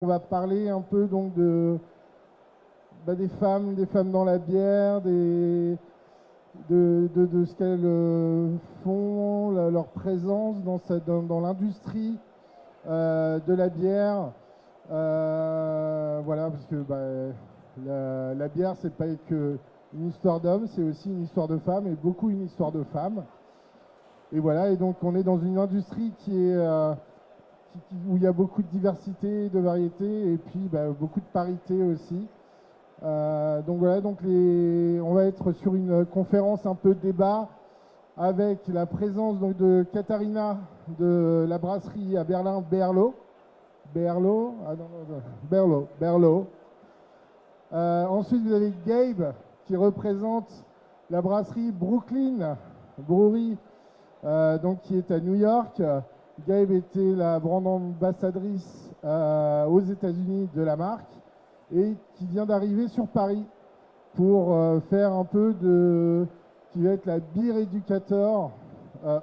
On va parler un peu donc des femmes dans la bière, de ce qu'elles font, leur présence dans l'industrie de la bière. Voilà, parce que la bière, c'est pas que une histoire d'hommes, c'est aussi une histoire de femmes, et beaucoup une histoire de femmes. Et voilà, et donc on est dans une industrie où il y a beaucoup de diversité, de variété, et puis beaucoup de parité aussi. Donc voilà, on va être sur une conférence un peu débat avec la présence donc, de Katharina de la brasserie à Berlin, Berlo. Ensuite, vous avez Gabe qui représente la brasserie Brooklyn Brewery, donc qui est à New York. Gabe était la brand ambassadrice aux États-Unis de la marque et qui vient d'arriver sur Paris pour faire un peu qui va être la beer éducateur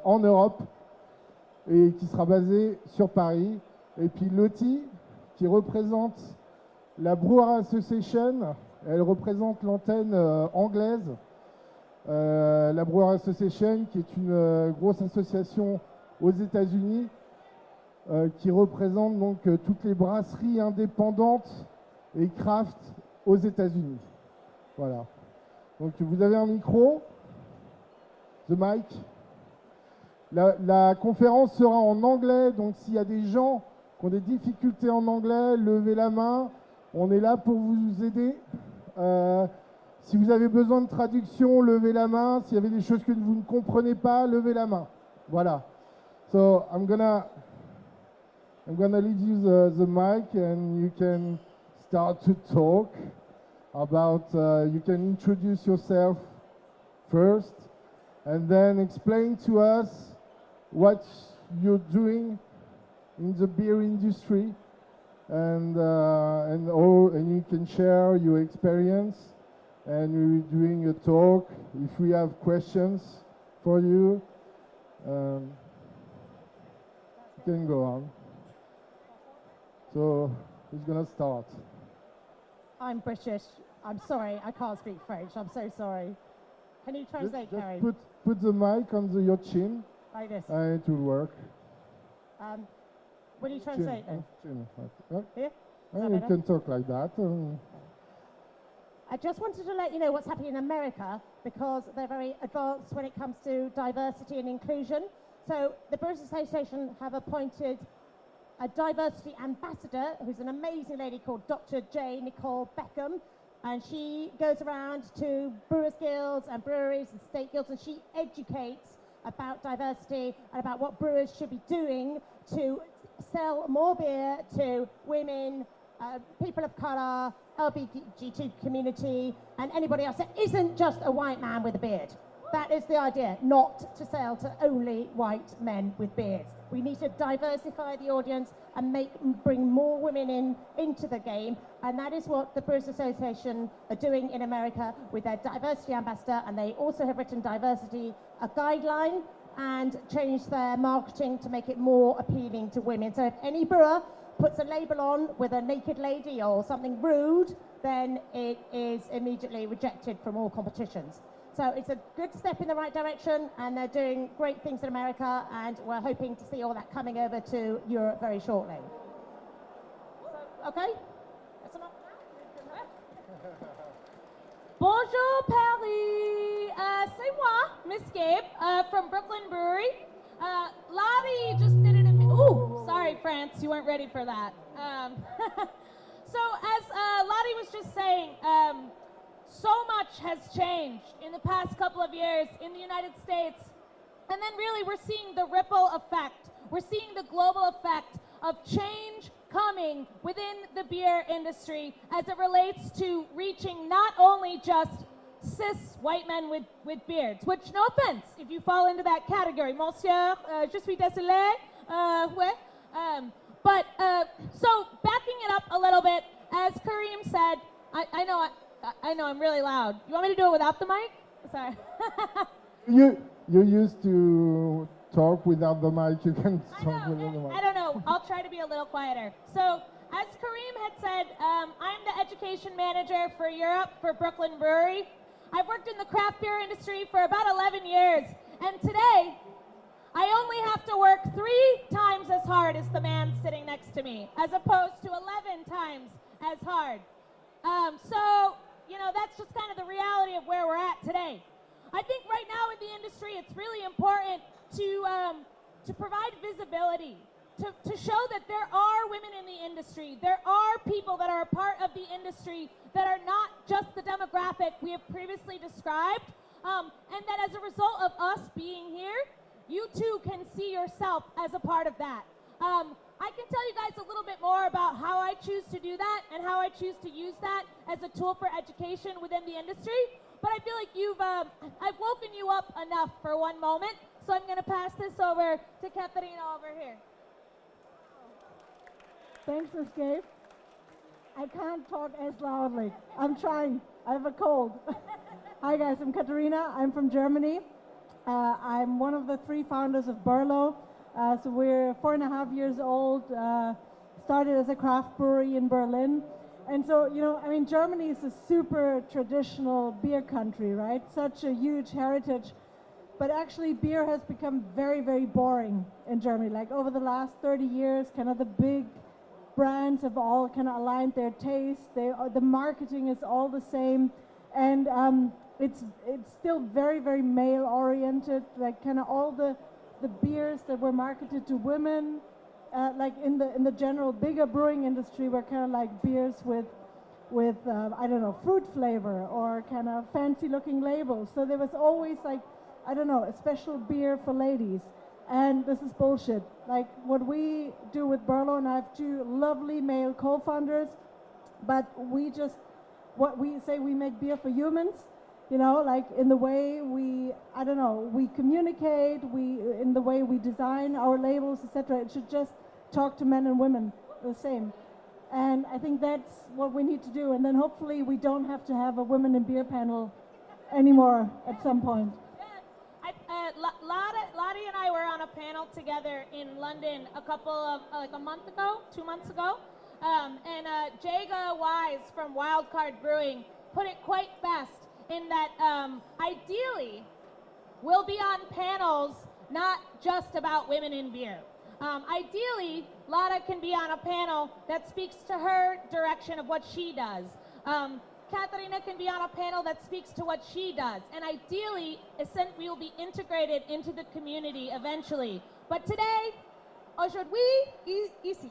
en Europe et qui sera basée sur Paris. Et puis Lottie qui représente la Brewer Association, elle représente l'antenne anglaise. La Brewer Association qui est une grosse association aux États-Unis, qui représente donc toutes les brasseries indépendantes et craft aux États-Unis. Voilà. Donc vous avez un micro, the mic. La conférence sera en anglais, donc s'il y a des gens qui ont des difficultés en anglais, levez la main. On est là pour vous aider. Si vous avez besoin de traduction, levez la main. S'il y avait des choses que vous ne comprenez pas, levez la main. Voilà. So I'm gonna leave you the mic, and you can start to talk about. You can introduce yourself first, and then explain to us what you're doing in the beer industry, and you can share your experience. And we're doing a talk. If we have questions for you. Can go on. So, who's gonna start? I'm British. I'm sorry, I can't speak French. I'm so sorry. Can you translate, Carrie? Just put the mic on your chin. Like this. And it will work. Will you translate then? Chin. Here? You can talk like that. I just wanted to let you know what's happening in America, because they're very advanced when it comes to diversity and inclusion. So the Brewers Association have appointed a diversity ambassador, who's an amazing lady called Dr. J. Nicole Beckham, and she goes around to brewers guilds and breweries and state guilds, and she educates about diversity and about what brewers should be doing to sell more beer to women, people of colour, LGBT community, and anybody else that isn't just a white man with a beard. That is the idea, not to sell to only white men with beards. We need to diversify the audience and bring more women into the game, and that is what the Brewers Association are doing in America with their diversity ambassador, and they also have written diversity a guideline and changed their marketing to make it more appealing to women. So if any brewer puts a label on with a naked lady or something rude, then it is immediately rejected from all competitions. So it's a good step in the right direction, and they're doing great things in America, and we're hoping to see all that coming over to Europe very shortly. So, okay? That's enough now? Bonjour Paris, c'est moi, Miss Gabe, from Brooklyn Brewery. Lottie just did it in me. Ooh, sorry France, you weren't ready for that. So as Lottie was just saying, so much has changed in the past couple of years in the United States. And then really we're seeing the ripple effect. We're seeing the global effect of change coming within the beer industry as it relates to reaching not only just cis white men with beards, which, no offense, if you fall into that category, monsieur, je suis désolé, ouais. But so backing it up a little bit, as Kareem said, I know I'm really loud. You want me to do it without the mic? Sorry. You're used to talk without the mic. You can talk without the mic. I don't know. I'll try to be a little quieter. So as Kareem had said, I'm the education manager for Europe for Brooklyn Brewery. I've worked in the craft beer industry for about 11 years, and today I only have to work 3 times as hard as the man sitting next to me, as opposed to 11 times as hard. So, you know, that's just kind of the reality of where we're at today. I think right now in the industry, it's really important to provide visibility, to show that there are women in the industry. There are people that are a part of the industry that are not just the demographic we have previously described, and that as a result of us being here, you too can see yourself as a part of that. I can tell you guys a little bit more about how I choose to do that and how I choose to use that as a tool for education within the industry. But I feel like I've woken you up enough for one moment, so I'm going to pass this over to Katarina over here. Thanks, Miss Gabe. I can't talk as loudly. I'm trying. I have a cold. Hi, guys. I'm Katarina. I'm from Germany. I'm one of the 3 founders of Berlo. So we're 4.5 years old. Started as a craft brewery in Berlin. And so, you know, I mean, Germany is a super traditional beer country, right? Such a huge heritage. But actually, beer has become very, very boring in Germany. Like over the last 30 years, kind of the big brands have all kind of aligned their taste. The marketing is all the same. And it's still very, very male-oriented. Like kind of all the beers that were marketed to women, like in the general bigger brewing industry, were kind of like beers with I don't know, fruit flavor or kind of fancy looking labels. So there was always like, I don't know, a special beer for ladies. And this is bullshit. Like what we do with Berlo, and I have 2 lovely male co-founders, but what we say, we make beer for humans. You know, like in the way we communicate, in the way we design our labels, etc. It should just talk to men and women the same. And I think that's what we need to do. And then hopefully we don't have to have a women in beer panel anymore at some point. Lottie and I were on a panel together in London a month ago, 2 months ago. And Jaga Wise from Wildcard Brewing put it quite best, in that ideally we'll be on panels not just about women in beer. Ideally, Lotta can be on a panel that speaks to her direction of what she does. Katarina can be on a panel that speaks to what she does. And ideally, we will be integrated into the community eventually. But today, aujourd'hui, ici,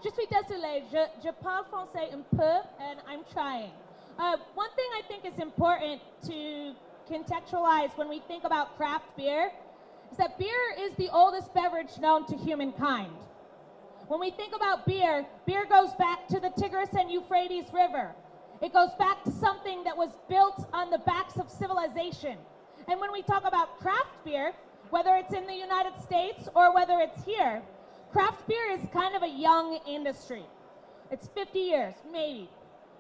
je suis désolée, je parle français un peu, and I'm trying. One thing I think is important to contextualize when we think about craft beer is that beer is the oldest beverage known to humankind. When we think about beer, beer goes back to the Tigris and Euphrates River. It goes back to something that was built on the backs of civilization. And when we talk about craft beer, whether it's in the United States or whether it's here, craft beer is kind of a young industry. It's 50 years, maybe.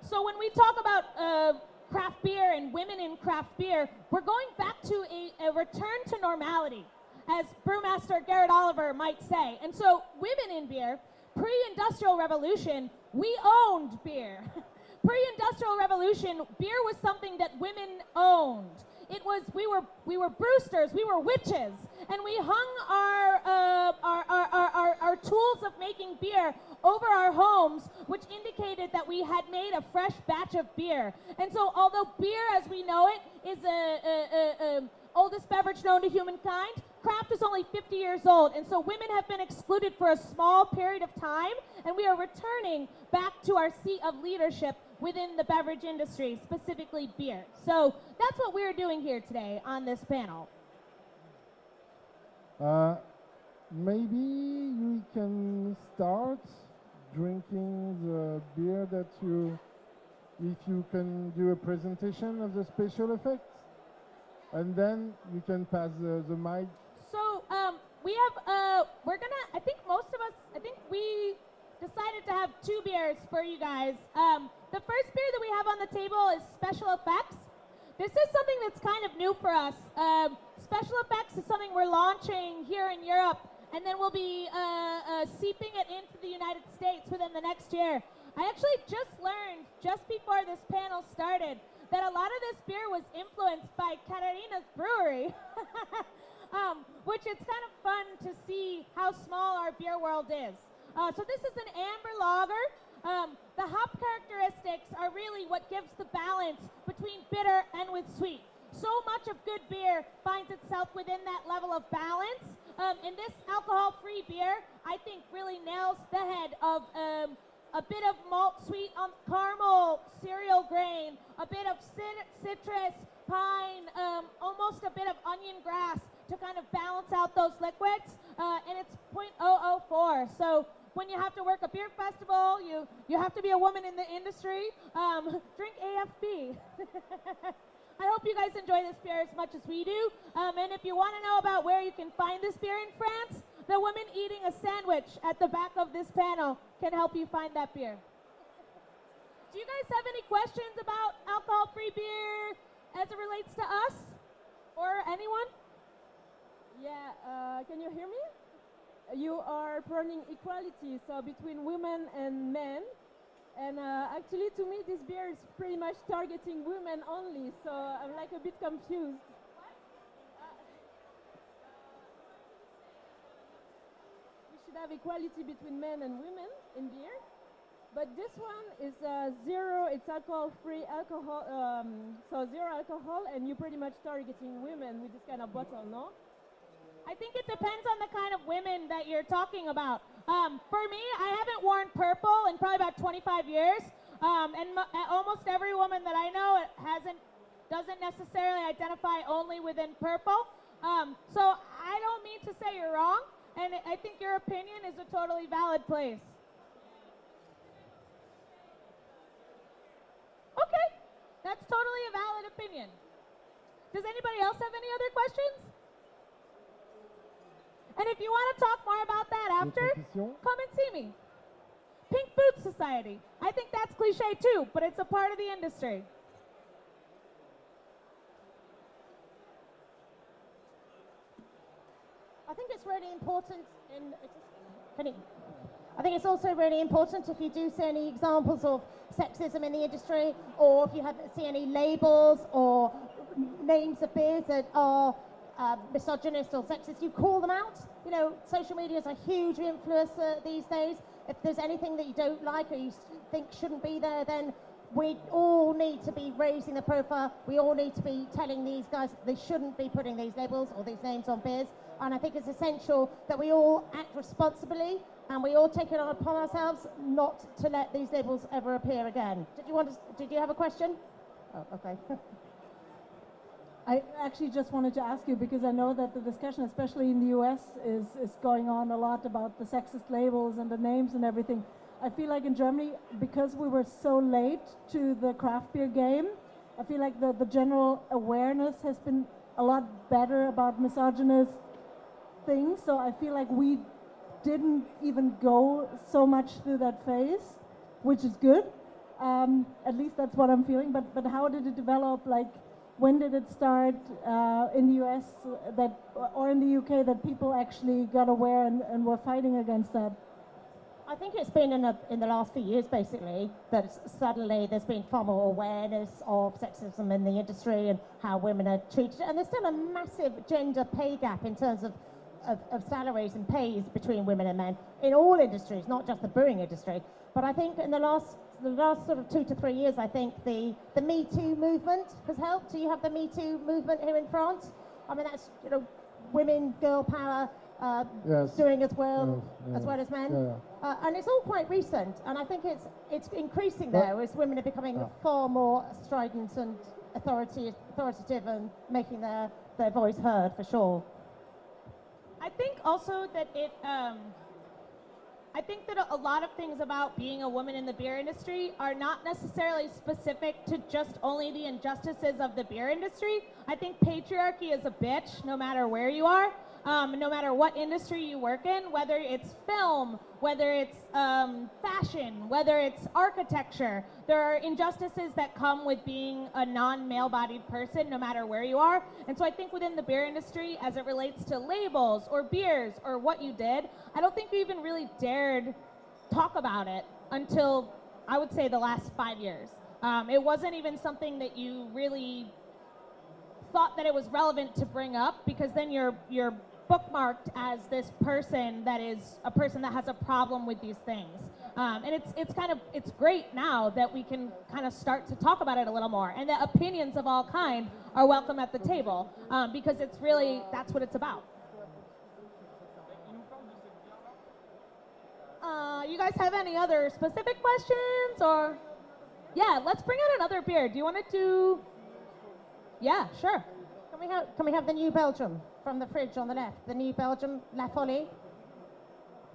So when we talk about craft beer and women in craft beer, we're going back to a return to normality, as brewmaster Garrett Oliver might say. And so women in beer, pre-industrial revolution, we owned beer. Pre-industrial revolution, beer was something that women owned. It was, we were brewsters, we were witches, and we hung our tools of making beer over our homes, which indicated that we had made a fresh batch of beer. And so although beer as we know it is the oldest beverage known to humankind, craft is only 50 years old. And so women have been excluded for a small period of time, and we are returning back to our seat of leadership within the beverage industry, specifically beer. So that's what we're doing here today on this panel. Maybe you can start drinking the beer that if you can do a presentation of the special effects, and then you can pass the mic. So we have, I think we decided to have 2 beers for you guys. The first beer that we have on the table is Special Effects. This is something that's kind of new for us. Special Effects is something we're launching here in Europe and then we'll be seeping it into the United States within the next year. I actually just learned, just before this panel started, that a lot of this beer was influenced by Katarina's brewery, which it's kind of fun to see how small our beer world is. So this is an amber lager. The hop characteristics are really what gives the balance between bitter and with sweet. So much of good beer finds itself within that level of balance. And this alcohol-free beer, I think, really nails the head of a bit of malt sweet on caramel, cereal grain, a bit of citrus, pine, almost a bit of onion grass to kind of balance out those liquids. And it's 0.004. So when you have to work a beer festival, you have to be a woman in the industry, drink AFB. I hope you guys enjoy this beer as much as we do. And if you want to know about where you can find this beer in France, the woman eating a sandwich at the back of this panel can help you find that beer. Do you guys have any questions about alcohol-free beer as it relates to us or anyone? Yeah, can you hear me? You are promoting equality, so between women and men. And actually, to me, this beer is pretty much targeting women only, so I'm like a bit confused. We should have equality between men and women in beer. But this one is zero, it's alcohol-free alcohol, so zero alcohol, and you're pretty much targeting women with this kind of bottle, no? I think it depends on the kind of women that you're talking about. For me, I haven't worn purple in probably about 25 years, and almost every woman that I know doesn't necessarily identify only within purple. So I don't mean to say you're wrong, and I think your opinion is a totally valid place. Okay, that's totally a valid opinion. Does anybody else have any other questions? And if you want to talk more about that after, come and see me. Pink Food Society. I think that's cliche too, but it's a part of the industry. I think it's really important I think it's also really important if you do see any examples of sexism in the industry, or if you see any labels or names of beers that are misogynist or sexist, you call them out. You know, social media is a huge influencer these days. If there's anything that you don't like or you think shouldn't be there, then we all need to be raising the profile. We all need to be telling these guys that they shouldn't be putting these labels or these names on beers. And I think it's essential that we all act responsibly and we all take it upon ourselves not to let these labels ever appear again. Did you have a question? Oh, okay. I actually just wanted to ask you, because I know that the discussion, especially in the US, is going on a lot about the sexist labels and the names and everything. I feel like in Germany, because we were so late to the craft beer game, I feel like the general awareness has been a lot better about misogynist things. So I feel like we didn't even go so much through that phase, which is good. At least that's what I'm feeling. But how did it develop? Like, when did it start in the US or in the UK that people actually got aware and were fighting against that? I think it's been in the last few years, basically, that suddenly there's been far more awareness of sexism in the industry and how women are treated. And there's still a massive gender pay gap in terms of salaries and pays between women and men in all industries, not just the brewing industry. But I think in the last sort of 2 to 3 years, I think the Me Too movement has helped. So you have the Me Too movement here in France. I mean, that's, you know, women, girl power, doing as well as men. And it's all quite recent. And I think it's increasing there as women are becoming far more strident and authoritative and making their voice heard, for sure. I think also that I think that a lot of things about being a woman in the beer industry are not necessarily specific to just only the injustices of the beer industry. I think patriarchy is a bitch, no matter where you are. No matter what industry you work in, whether it's film, whether it's fashion, whether it's architecture, there are injustices that come with being a non-male-bodied person, no matter where you are. And so I think within the beer industry, as it relates to labels or beers or what you did, I don't think we even really dared talk about it until, I would say, the last 5 years. It wasn't even something that you really thought that it was relevant to bring up, because then you're bookmarked as this person that is a person that has a problem with these things. And it's great now that we can kind of start to talk about it a little more, and that opinions of all kind are welcome at the table, because it's really, that's what it's about. You guys have any other specific questions, or? Yeah, let's bring out another beer. Do you want to do? Yeah, sure. Can we have the New Belgium from the fridge on the left? The New Belgium La Folie.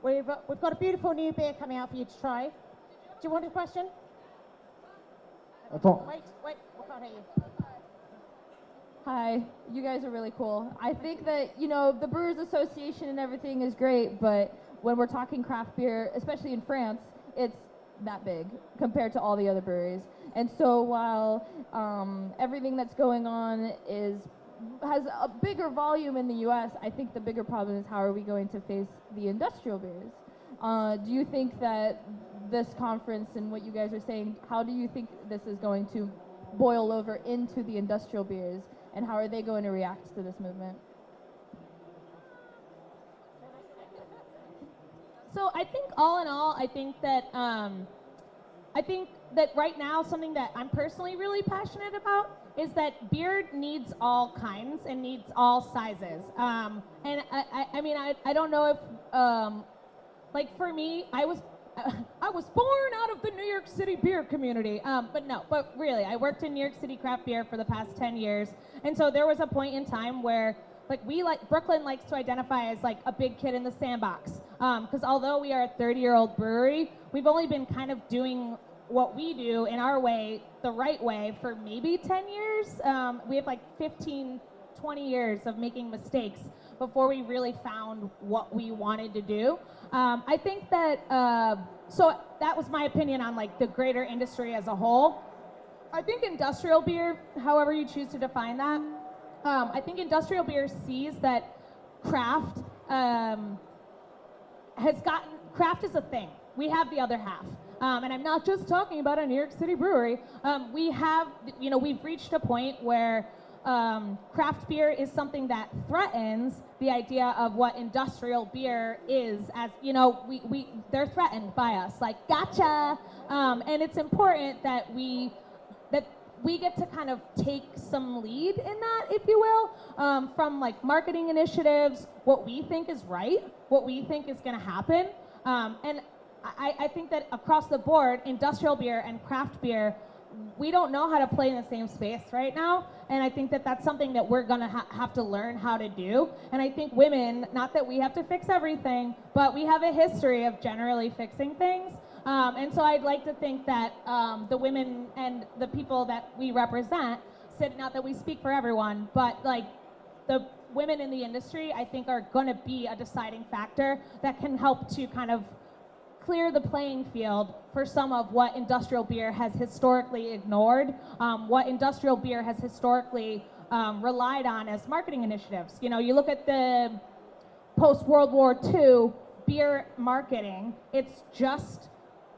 We've got a beautiful new beer coming out for you to try. Do you want a question? Attends. Wait, we can't hear you. Hi, you guys are really cool. I think that, you know, the Brewers Association and everything is great, but when we're talking craft beer, especially in France, it's that big compared to all the other breweries. And so while everything that's going on has a bigger volume in the US, I think the bigger problem is how are we going to face the industrial beers? Do you think that this conference and what you guys are saying, how do you think this is going to boil over into the industrial beers, and how are they going to react to this movement? So I think all in all, I think that right now something that I'm personally really passionate about is that beer needs all kinds and needs all sizes. And I don't know if, like for me, I was born out of the New York City beer community, but really, I worked in New York City craft beer for the past 10 years, and so there was a point in time where Brooklyn likes to identify as like a big kid in the sandbox, because although we are a 30-year-old brewery, we've only been kind of doing what we do in our way, the right way, for maybe 10 years. We have like 15, 20 years of making mistakes before we really found what we wanted to do. I think that, so that was my opinion on like the greater industry as a whole. I think industrial beer, however you choose to define that, I think industrial beer sees that craft craft is a thing. We have the other half. And I'm not just talking about a New York City brewery. We've reached a point where craft beer is something that threatens the idea of what industrial beer is, as, you know, they're threatened by us, like, gotcha. And it's important that we get to kind of take some lead in that, if you will, from like marketing initiatives, what we think is right, what we think is going to happen. And I think that across the board, industrial beer and craft beer, we don't know how to play in the same space right now. And I think that that's something that we're going to have to learn how to do. And I think women, not that we have to fix everything, but we have a history of generally fixing things. And so I'd like to think that the women and the people that we represent, not that we speak for everyone, but like the women in the industry, I think are going to be a deciding factor that can help to kind of clear the playing field for some of what industrial beer has historically ignored, what industrial beer has historically relied on as marketing initiatives. You know, you look at the post-World War II beer marketing, it's just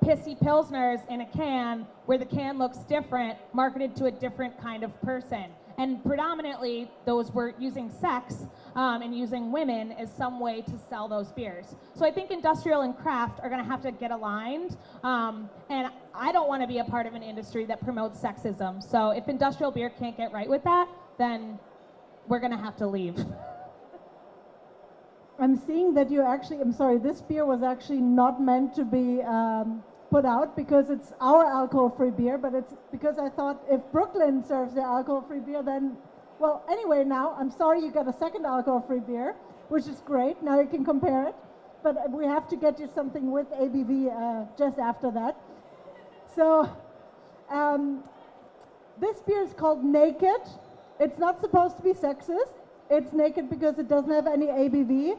pissy pilsners in a can where the can looks different, marketed to a different kind of person. And predominantly, those were using sex and using women as some way to sell those beers. So I think industrial and craft are going to have to get aligned. And I don't want to be a part of an industry that promotes sexism. So if industrial beer can't get right with that, then we're going to have to leave. I'm seeing that you actually, I'm sorry, this beer was actually not meant to be put out because it's our alcohol-free beer, but it's because I thought if Brooklyn serves their alcohol-free beer, then, well, anyway, now, I'm sorry you got a second alcohol-free beer, which is great. Now you can compare it, but we have to get you something with ABV just after that. So this beer is called Naked. It's not supposed to be sexist. It's naked because it doesn't have any ABV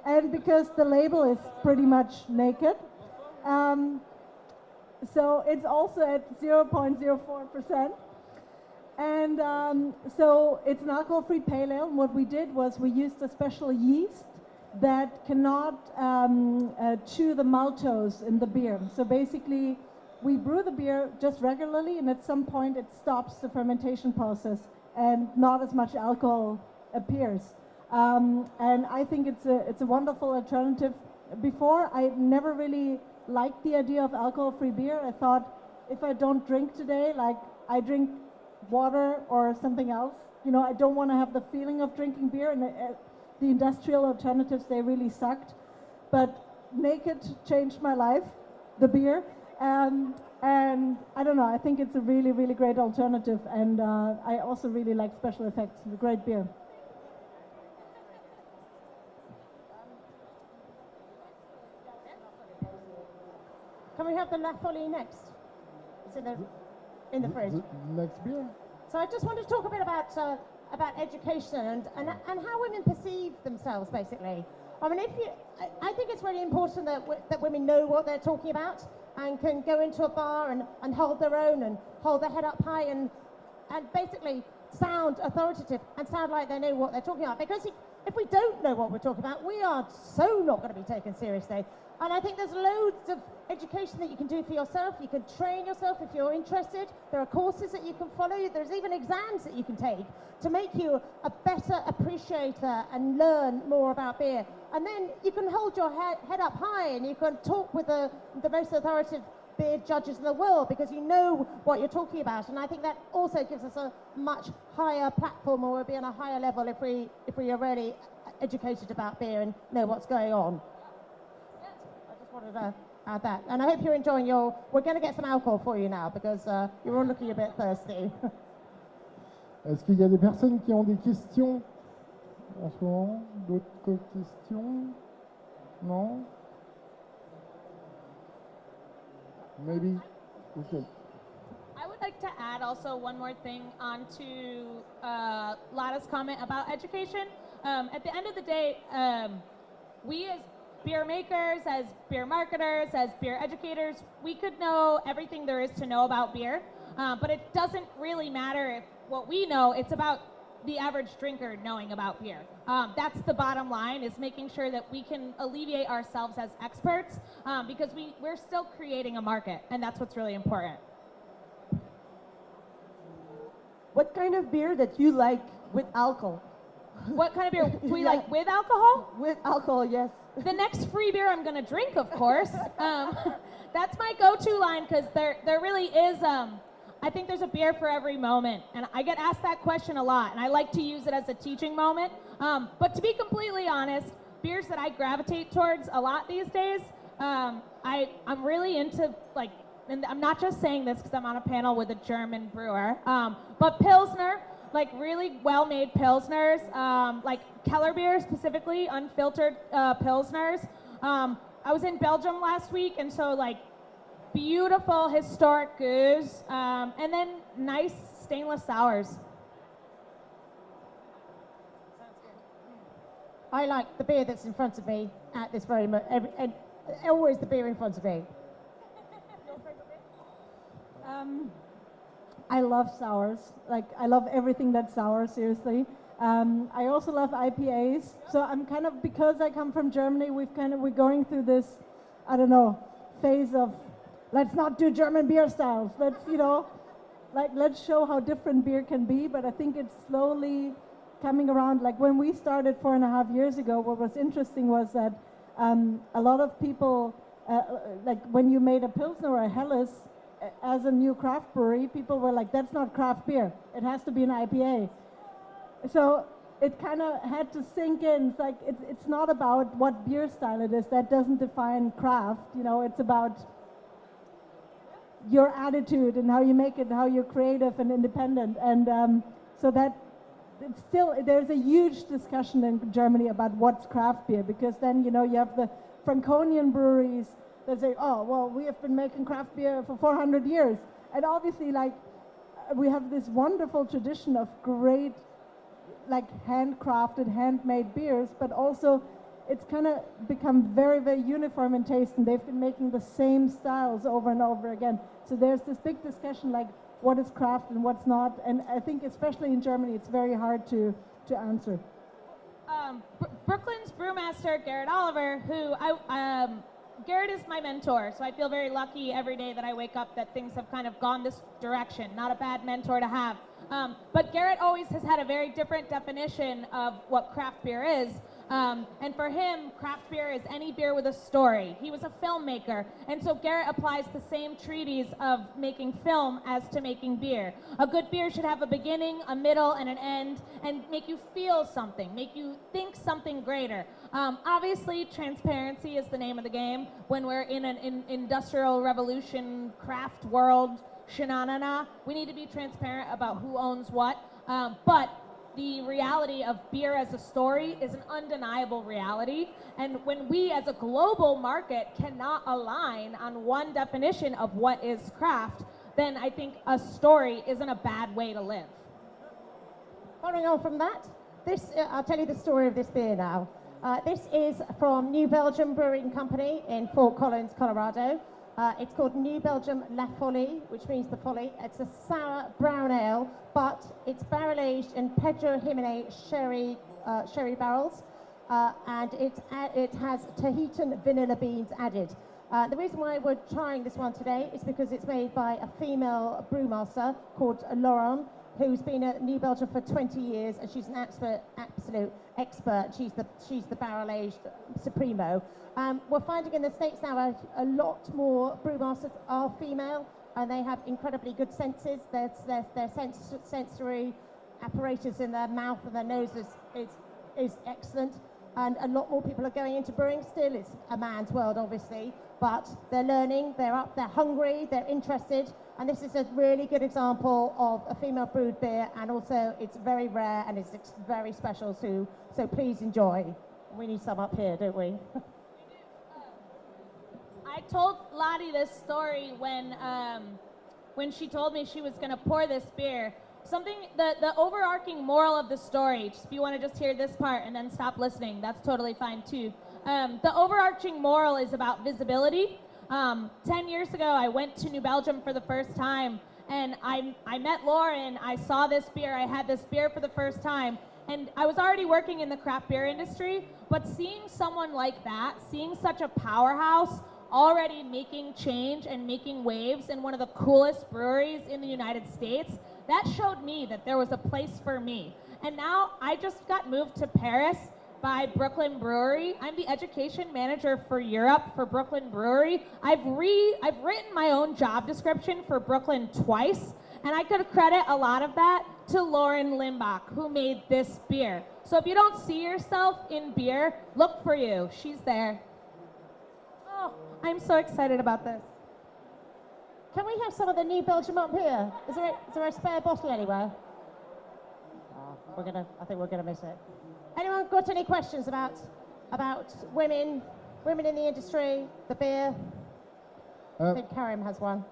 and because the label is pretty much naked. So it's also at 0.04%. And so it's an alcohol-free pale ale. And what we did was we used a special yeast that cannot chew the maltose in the beer. So basically, we brew the beer just regularly, and at some point it stops the fermentation process, and not as much alcohol appears. And I think it's a wonderful alternative. Before, I never really liked the idea of alcohol-free beer. I thought, if I don't drink today, like I drink water or something else, you know, I don't want to have the feeling of drinking beer, and the industrial alternatives, they really sucked. But Naked changed my life, the beer, and I don't know, I think it's a really, really great alternative, and I also really like Special Effects, a great beer. Can we have the La Folie next? It's in the fridge. Next beer. So I just wanted to talk a bit about education and how women perceive themselves, basically. I mean, I think it's really important that women know what they're talking about and can go into a bar and hold their own and hold their head up high and basically sound authoritative and sound like they know what they're talking about. Because if we don't know what we're talking about, we are so not going to be taken seriously. And I think there's loads of education that you can do for yourself. You can train yourself if you're interested. There are courses that you can follow. There's even exams that you can take to make you a better appreciator and learn more about beer. And then you can hold your head up high and you can talk with the most authoritative beer judges in the world because you know what you're talking about. And I think that also gives us a much higher platform, or we'll be on a higher level if we are really educated about beer and know what's going on. Wanted to add that, and I hope you're enjoying we're going to get some alcohol for you now because you're all looking a bit thirsty. Est-ce qu'il y a des personnes qui ont des questions en ce moment? D'autres questions? Non? Maybe. Okay. I would like to add also one more thing onto Lada's comment about education. At the end of the day, we as beer makers, as beer marketers, as beer educators, we could know everything there is to know about beer, but it doesn't really matter if what we know, it's about the average drinker knowing about beer. That's the bottom line, is making sure that we can alleviate ourselves as experts, because we're still creating a market, and that's what's really important. What kind of beer that you like with alcohol? What kind of beer do we like with alcohol? With alcohol, yes. The next free beer I'm going to drink, of course. That's my go-to line, because there really is, I think there's a beer for every moment. And I get asked that question a lot, and I like to use it as a teaching moment. But to be completely honest, beers that I gravitate towards a lot these days, I'm really into, like, and I'm not just saying this because I'm on a panel with a German brewer, but Pilsner. Like really well-made Pilsners, like Keller beer specifically, unfiltered Pilsners. I was in Belgium last week, and so like beautiful historic goose, and then nice stainless sours. I like the beer that's in front of me at this very moment, and always the beer in front of me. I love sours. Like, I love everything that's sour, seriously. I also love IPAs. So I'm kind of, because I come from Germany, we're going through this, I don't know, phase of, let's not do German beer styles. Let's, you know, like, let's show how different beer can be. But I think it's slowly coming around. Like, when we started 4.5 years ago, what was interesting was that a lot of people, like, when you made a Pilsner or a Helles, as a new craft brewery, people were like, that's not craft beer. It has to be an IPA. So it kind of had to sink in. It's like, it's not about what beer style it is. That doesn't define craft. You know, it's about your attitude and how you make it, and how you're creative and independent. And so that it's still, there's a huge discussion in Germany about what's craft beer, because then, you know, you have the Franconian breweries. They say, oh, well, we have been making craft beer for 400 years. And obviously, like, we have this wonderful tradition of great like handcrafted, handmade beers, but also it's kind of become very, very uniform in taste, and they've been making the same styles over and over again. So there's this big discussion like what is craft and what's not, and I think especially in Germany it's very hard to answer. Brooklyn's brewmaster, Garrett Oliver, Garrett is my mentor, so I feel very lucky every day that I wake up that things have kind of gone this direction. Not a bad mentor to have. But Garrett always has had a very different definition of what craft beer is. And for him, craft beer is any beer with a story. He was a filmmaker, and so Garrett applies the same treatise of making film as to making beer. A good beer should have a beginning, a middle, and an end, and make you feel something, make you think something greater. Obviously, transparency is the name of the game. When we're in an industrial revolution craft world, shenanana, we need to be transparent about who owns what. But the reality of beer as a story is an undeniable reality. And when we as a global market cannot align on one definition of what is craft, then I think a story isn't a bad way to live. Following on from that, I'll tell you the story of this beer now. This is from New Belgium Brewing Company in Fort Collins, Colorado. It's called New Belgium La Folie, which means the folly. It's a sour brown ale, but it's barrel aged in Pedro Jimenez sherry barrels, and it has Tahitian vanilla beans added. The reason why we're trying this one today is because it's made by a female brewmaster called Lauren, who's been at New Belgium for 20 years, and she's an absolute expert. She's the barrel-aged supremo. We're finding in the States now a lot more brewmasters are female, and they have incredibly good senses. Their sensory apparatus in their mouth and their nose is excellent. And a lot more people are going into brewing still. It's a man's world, obviously, but they're learning, they're hungry, they're interested, and this is a really good example of a female brewed beer, and also it's very rare and it's very special too, so please enjoy. We need some up here, don't we? I told Lottie this story when she told me she was going to pour this beer. The overarching moral of the story, if you want to just hear this part and then stop listening, that's totally fine too. The overarching moral is about visibility. 10 years ago, I went to New Belgium for the first time, and I met Lauren. I saw this beer. I had this beer for the first time, and I was already working in the craft beer industry, but seeing someone like that, seeing such a powerhouse already making change and making waves in one of the coolest breweries in the United States, that showed me that there was a place for me. And now I just got moved to Paris by Brooklyn Brewery. I'm the education manager for Europe for Brooklyn Brewery. I've written my own job description for Brooklyn twice, and I could credit a lot of that to Lauren Limbach, who made this beer. So if you don't see yourself in beer, look for you. She's there. Oh, I'm so excited about this. Can we have some of the New Belgium up here? Is there a spare bottle anywhere? I think we're gonna miss it. Anyone got any questions about women in the industry, the beer? I think Karim has one.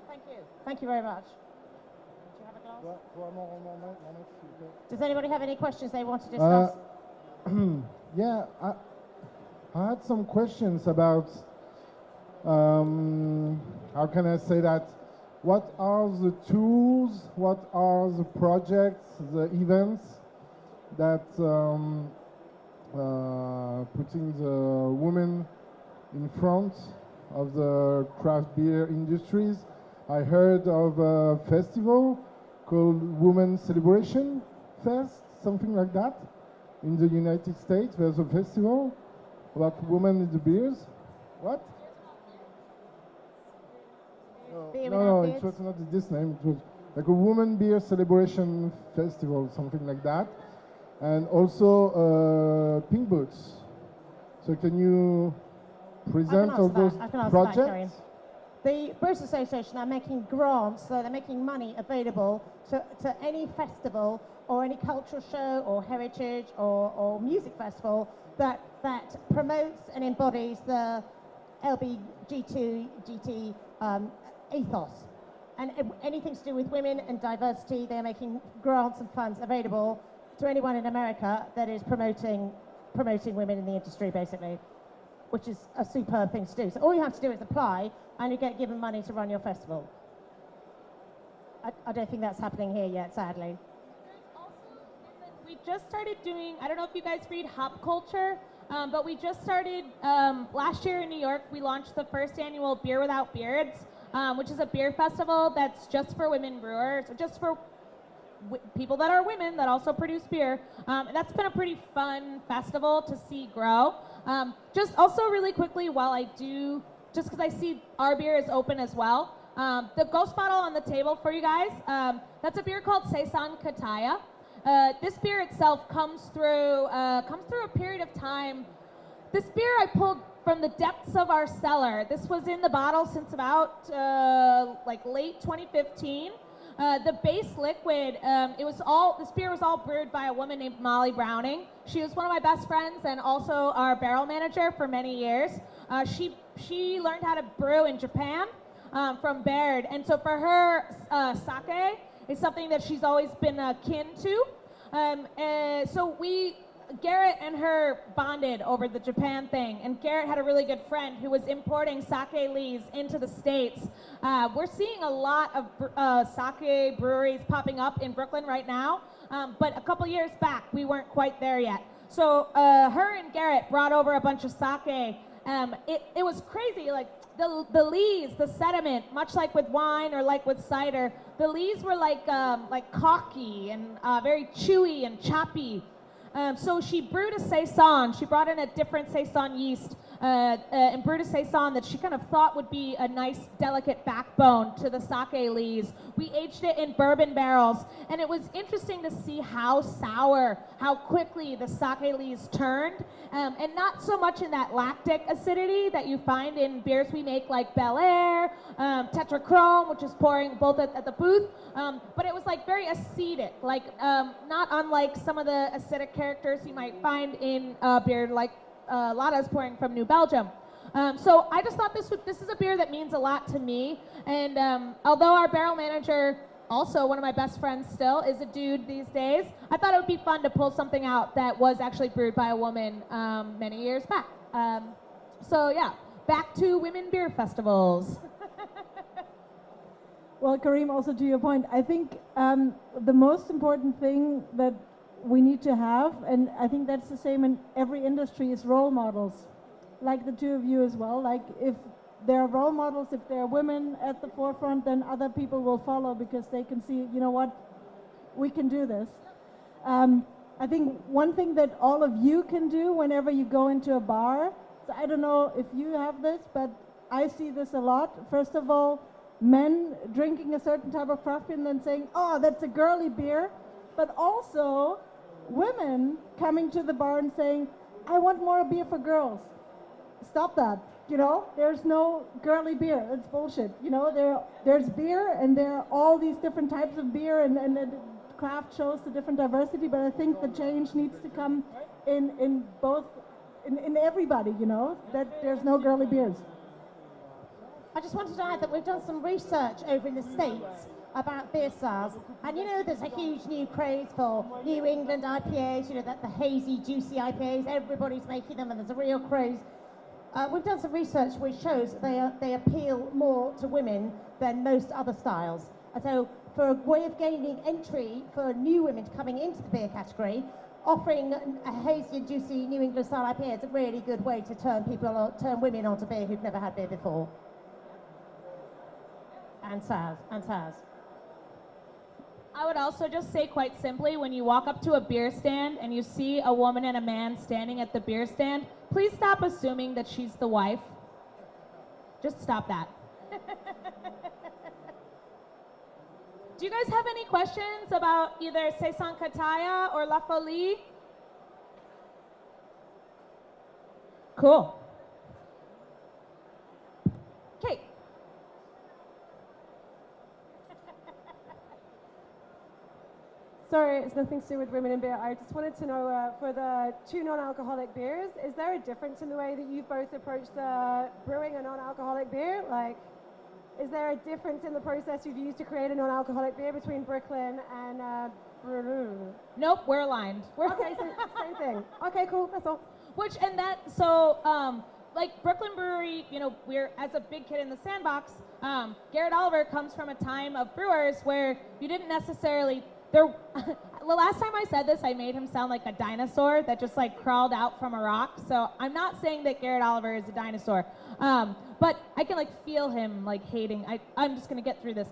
Thank you. Thank you very much. Do you have a glass? Does anybody have any questions they want to discuss? Yeah, I had some questions about, how can I say that, what are the tools, what are the projects, the events that putting the women in front of the craft beer industries? I heard of a festival called Women's Celebration Fest, something like that. In the United States, there's a festival about women in the beers. What? No, it was not this name. It was like a woman beer celebration festival, something like that. And also Pink Boots. So can you present all those projects? The Brewers Association are making grants, so they're making money available to any festival or any cultural show or heritage or music festival that promotes and embodies the LBGT ethos. and anything to do with women and diversity, they're making grants and funds available to anyone in America that is promoting women in the industry, basically, which is a superb thing to do. So all you have to do is apply, and you get given money to run your festival. I don't think that's happening here yet, sadly. We just started doing, I don't know if you guys read Hop Culture, but we just started, last year in New York, we launched the first annual Beer Without Beards, which is a beer festival that's just for women brewers, just for people that are women that also produce beer. And that's been a pretty fun festival to see grow. Just also really quickly, while I do, just because I see our beer is open as well, the ghost bottle on the table for you guys, that's a beer called Kataya. This beer itself comes through a period of time. This beer I pulled from the depths of our cellar. This was in the bottle since about like late 2015. The base liquid, this beer was all brewed by a woman named Molly Browning. She was one of my best friends and also our barrel manager for many years. She learned how to brew in Japan from Baird, and so for her, sake is something that she's always been akin to. So Garrett and her bonded over the Japan thing, and Garrett had a really good friend who was importing sake lees into the States. We're seeing a lot of sake breweries popping up in Brooklyn right now, but a couple years back we weren't quite there yet. So her and Garrett brought over a bunch of sake. It was crazy, like the lees, the sediment, much like with wine or like with cider, the lees were like cocky and very chewy and choppy. So she brewed a saison. She brought in a different saison yeast and brewed a saison that she kind of thought would be a nice, delicate backbone to the sake lees. We aged it in bourbon barrels, and it was interesting to see how sour, how quickly the sake lees turned, and not so much in that lactic acidity that you find in beers we make like Bel Air, Tetrachrome, which is pouring both at the booth, but it was like very acetic, like not unlike some of the acidic characters you might find in beer like Lada's pouring from New Belgium. So I just thought this is a beer that means a lot to me, and although our barrel manager, also one of my best friends still, is a dude these days, I thought it would be fun to pull something out that was actually brewed by a woman many years back. So yeah, back to women beer festivals. Well, Kareem, also to your point, I think the most important thing that we need to have, and I think that's the same in every industry, is role models, like the two of you as well. Like if there are role models, if there are women at the forefront, then other people will follow because they can see, you know what, we can do this. I think one thing that all of you can do whenever you go into a bar, so I don't know if you have this, but I see this a lot. First of all, men drinking a certain type of craft beer and then saying, oh, that's a girly beer, but also women coming to the bar and saying, I want more beer for girls. Stop that, you know, there's no girly beer, it's bullshit. You know, there's beer and there are all these different types of beer, and the craft shows the different diversity, but I think the change needs to come in both, in everybody, you know, that there's no girly beers. I just wanted to add that we've done some research over in the States about beer styles, and you know there's a huge new craze for New England IPAs, you know, that the hazy, juicy IPAs, everybody's making them and there's a real craze. We've done some research which shows they appeal more to women than most other styles. And so for a way of gaining entry for new women coming into the beer category, offering a hazy and juicy New England style IPA is a really good way to turn women onto beer who've never had beer before. And sours. I would also just say quite simply, when you walk up to a beer stand and you see a woman and a man standing at the beer stand, please stop assuming that she's the wife. Just stop that. Do you guys have any questions about either Kataya or La Folie? Cool. Okay. Sorry, it's nothing to do with women in beer. I just wanted to know, for the two non-alcoholic beers, is there a difference in the way that you've both approached brewing a non-alcoholic beer? Like, Is there a difference in the process you've used to create a non-alcoholic beer between Brooklyn and Brew? Nope, we're aligned. Okay, so same thing. Okay, cool, that's all. Like Brooklyn Brewery, you know, we're, as a big kid in the sandbox, Garrett Oliver comes from a time of brewers where you didn't necessarily, the last time I said this, I made him sound like a dinosaur that just like crawled out from a rock. So I'm not saying that Garrett Oliver is a dinosaur, but I can like feel him like hating. I'm just gonna get through this.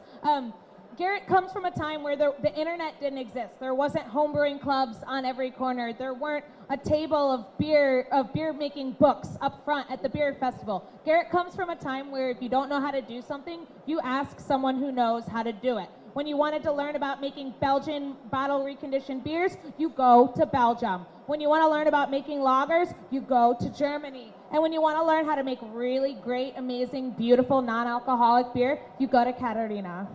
Garrett comes from a time where the internet didn't exist. There wasn't homebrewing clubs on every corner. There weren't a table of beer making books up front at the beer festival. Garrett comes from a time where if you don't know how to do something, you ask someone who knows how to do it. When you wanted to learn about making Belgian bottle reconditioned beers, you go to Belgium. When you want to learn about making lagers, you go to Germany. And when you want to learn how to make really great, amazing, beautiful, non-alcoholic beer, you go to Katarina.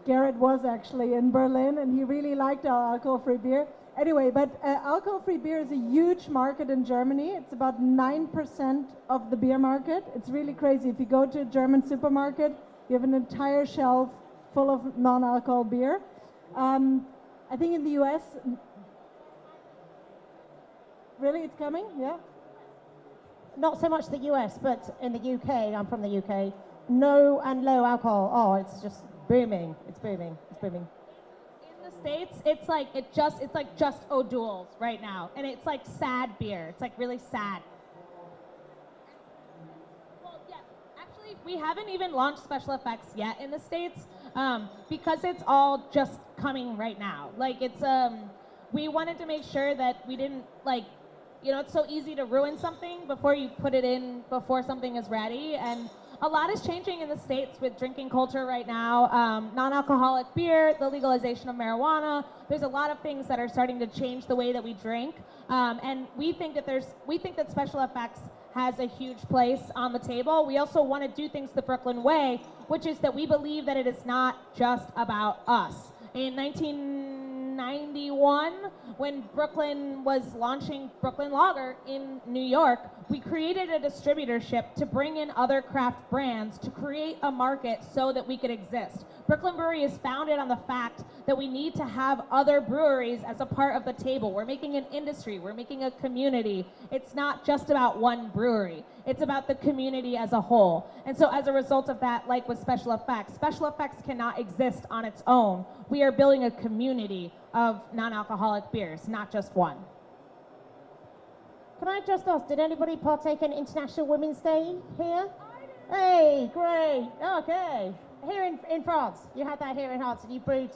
Garrett was actually in Berlin and he really liked our alcohol-free beer. Anyway, but alcohol-free beer is a huge market in Germany. It's about 9% of the beer market. It's really crazy. If you go to a German supermarket, you have an entire shelf full of non-alcohol beer. I think in the US, really, it's coming? Yeah? Not so much the US, but in the UK, I'm from the UK, no and low alcohol. Oh, it's just booming. It's booming. It's booming. In the States, it's like just O'Doul's right now, and it's like sad beer. It's like really sad. Well, yeah, actually, we haven't even launched special effects yet in the States because it's all just coming right now. Like it's we wanted to make sure that we didn't like. You know, it's so easy to ruin something before you put it in, before something is ready. And a lot is changing in the States with drinking culture right now. Non-alcoholic beer, the legalization of marijuana. There's a lot of things that are starting to change the way that we drink. And we think that special effects has a huge place on the table. We also want to do things the Brooklyn way, which is that we believe that it is not just about us. In 1991, when Brooklyn was launching Brooklyn Lager in New York, we created a distributorship to bring in other craft brands to create a market so that we could exist. Brooklyn Brewery is founded on the fact that we need to have other breweries as a part of the table. We're making an industry, we're making a community. It's not just about one brewery, it's about the community as a whole. And so as a result of that, like with special effects cannot exist on its own. We are building a community of non-alcoholic beers, not just one. Can I just ask, did anybody partake in International Women's Day here? Hey, great. Okay. Here in France, you had that here in France, and you brewed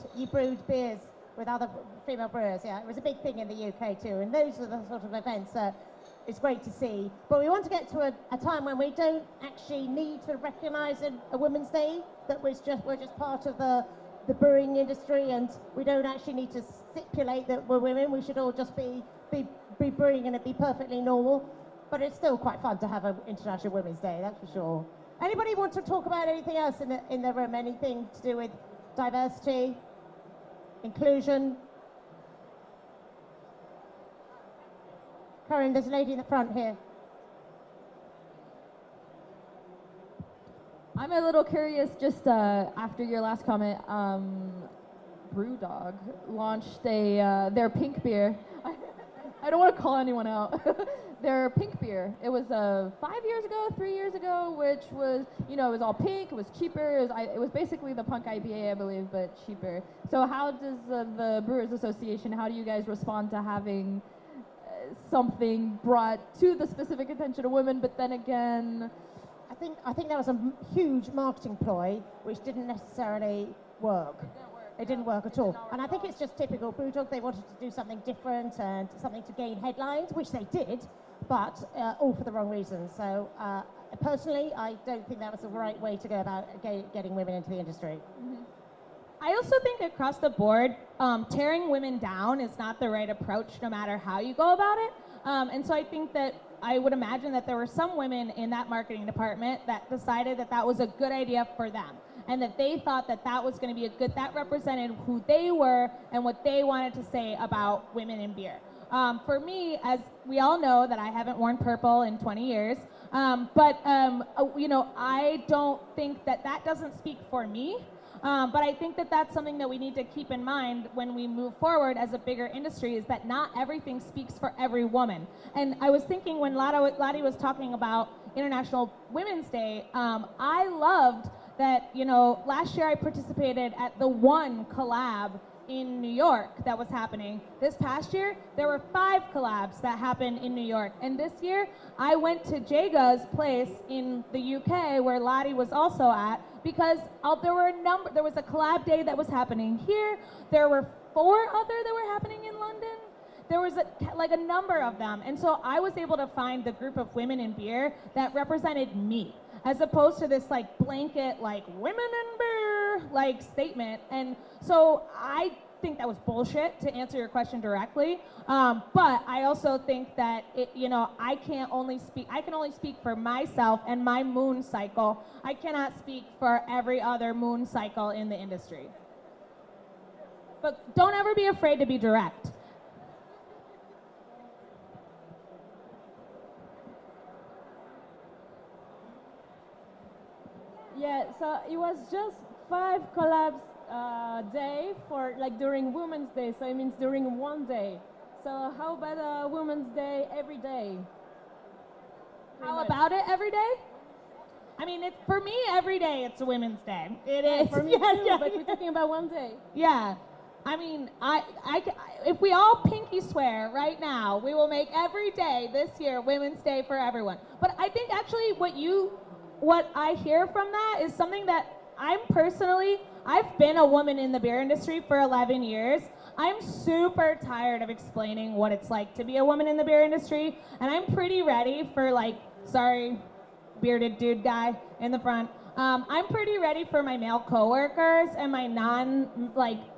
beers with other female brewers. Yeah, it was a big thing in the UK too, and those are the sort of events that it's great to see. But we want to get to a time when we don't actually need to recognise a Women's Day, that we're just part of the brewing industry, and we don't actually need to stipulate that we're women. We should all just be brewing, and it'd be perfectly normal. But it's still quite fun to have an International Women's Day, that's for sure. Anybody want to talk about anything else in the room? Anything to do with diversity, inclusion? Karen, there's a lady in the front here. I'm a little curious, just after your last comment, Brewdog launched their pink beer. I don't want to call anyone out. Their pink beer. It was 3 years ago, which was, you know, it was all pink, it was cheaper. It was basically the punk IPA, I believe, but cheaper. So how does the Brewers Association, how do you guys respond to having something brought to the specific attention of women, but then again... I think that was a huge marketing ploy, which didn't necessarily work. It didn't work at all. And I think it's just typical Brewdog. They wanted to do something different and something to gain headlines, which they did, but all for the wrong reasons. So personally, I don't think that was the right way to go about getting women into the industry. Mm-hmm. I also think across the board, tearing women down is not the right approach no matter how you go about it. And so I think that I would imagine that there were some women in that marketing department that decided that that was a good idea for them, and that they thought that that was going to be that represented who they were and what they wanted to say about women in beer. For me, as we all know that I haven't worn purple in 20 years, you know, I don't think that that doesn't speak for me. But I think that that's something that we need to keep in mind when we move forward as a bigger industry, is that not everything speaks for every woman. And I was thinking when Lottie was talking about International Women's Day, I loved that, you know, last year I participated at the One collab in New York that was happening. This past year, there were 5 collabs that happened in New York. And this year, I went to Jaga's place in the UK, where Lottie was also at, because there was a collab day that was happening here. There were 4 other that were happening in London. There was a number of them. And so I was able to find the group of women in beer that represented me, as opposed to this like blanket, like women in beer, like statement. And so I think that was bullshit, to answer your question directly. But I also think that you know, I can only speak for myself and my moon cycle. I cannot speak for every other moon cycle in the industry. But don't ever be afraid to be direct. Yeah, so it was just 5 collabs day for like during Women's Day, so it means during one day. So how about a Women's Day every day? How about it every day? I mean, for me, every day it's a Women's Day. It is. For me too, but we're talking about one day. Yeah. I mean, if we all pinky swear right now, we will make every day this year Women's Day for everyone. But I think actually what I hear from that is something that I've been a woman in the beer industry for 11 years. I'm super tired of explaining what it's like to be a woman in the beer industry, and I'm pretty ready for, like, sorry, bearded dude guy in the front. I'm pretty ready for my male coworkers and my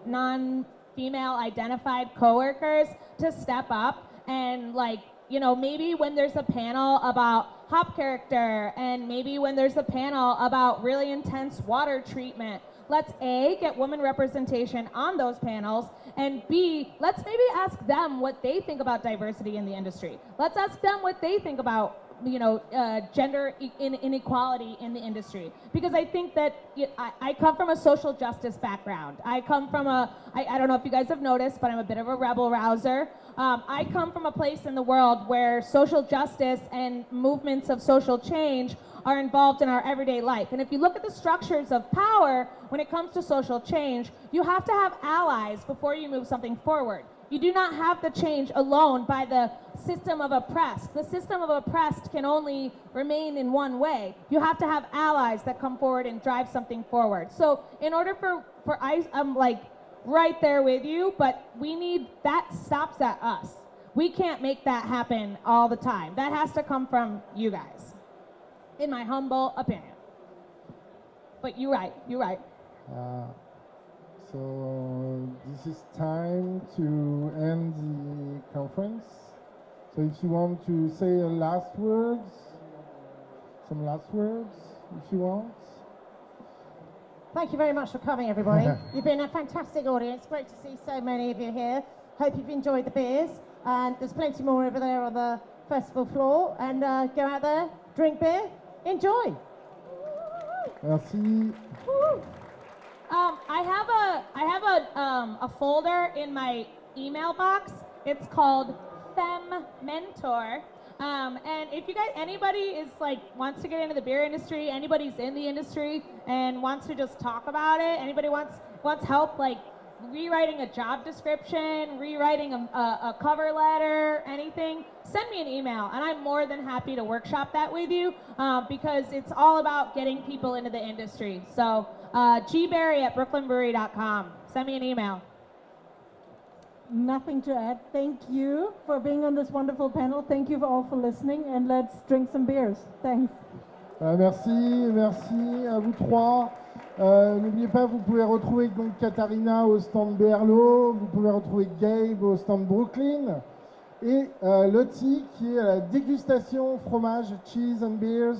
non-female identified coworkers to step up and, like, you know, maybe when there's a panel about hop character, and maybe when there's a panel about really intense water treatment, let's A, get women representation on those panels, and B, let's maybe ask them what they think about diversity in the industry. Let's ask them what they think about, you know, gender inequality in the industry. Because I think that I come from a social justice background. I come from I don't know if you guys have noticed, but I'm a bit of a rebel rouser. I come from a place in the world where social justice and movements of social change are involved in our everyday life. And if you look at the structures of power when it comes to social change, you have to have allies before you move something forward. You do not have the change alone by the system of oppressed. The system of oppressed can only remain in one way. You have to have allies that come forward and drive something forward. So in order I'm like right there with you, but that stops at us. We can't make that happen all the time. That has to come from you guys, in my humble opinion. But you're right. So this is time to end the conference. So if you want to say some last words, if you want. Thank you very much for coming, everybody. You've been a fantastic audience. Great to see so many of you here. Hope you've enjoyed the beers. And there's plenty more over there on the festival floor. And go out there, drink beer, enjoy. Merci. I have a folder in my email box. It's called Femme Mentor. And if you guys, anybody is like wants to get into the beer industry, anybody's in the industry and wants to just talk about it, anybody wants help like rewriting a job description, rewriting a cover letter, anything, send me an email and I'm more than happy to workshop that with you because it's all about getting people into the industry. So gberry@brooklynbrewery.com. Send me an email. Nothing to add. Thank you for being on this wonderful panel. Thank you all for listening, and let's drink some beers. Thanks. Merci à vous trois. N'oubliez pas, vous pouvez retrouver donc Katharina au stand Berlo, vous pouvez retrouver Gabe au stand Brooklyn, et Lottie qui est à la dégustation fromage, cheese and beers,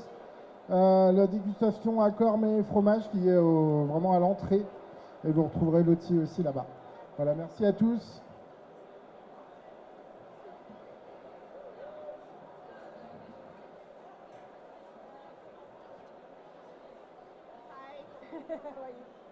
la dégustation encore mais fromage qui est vraiment à l'entrée, et vous retrouverez Lottie aussi là-bas. Voilà, merci à tous. What you-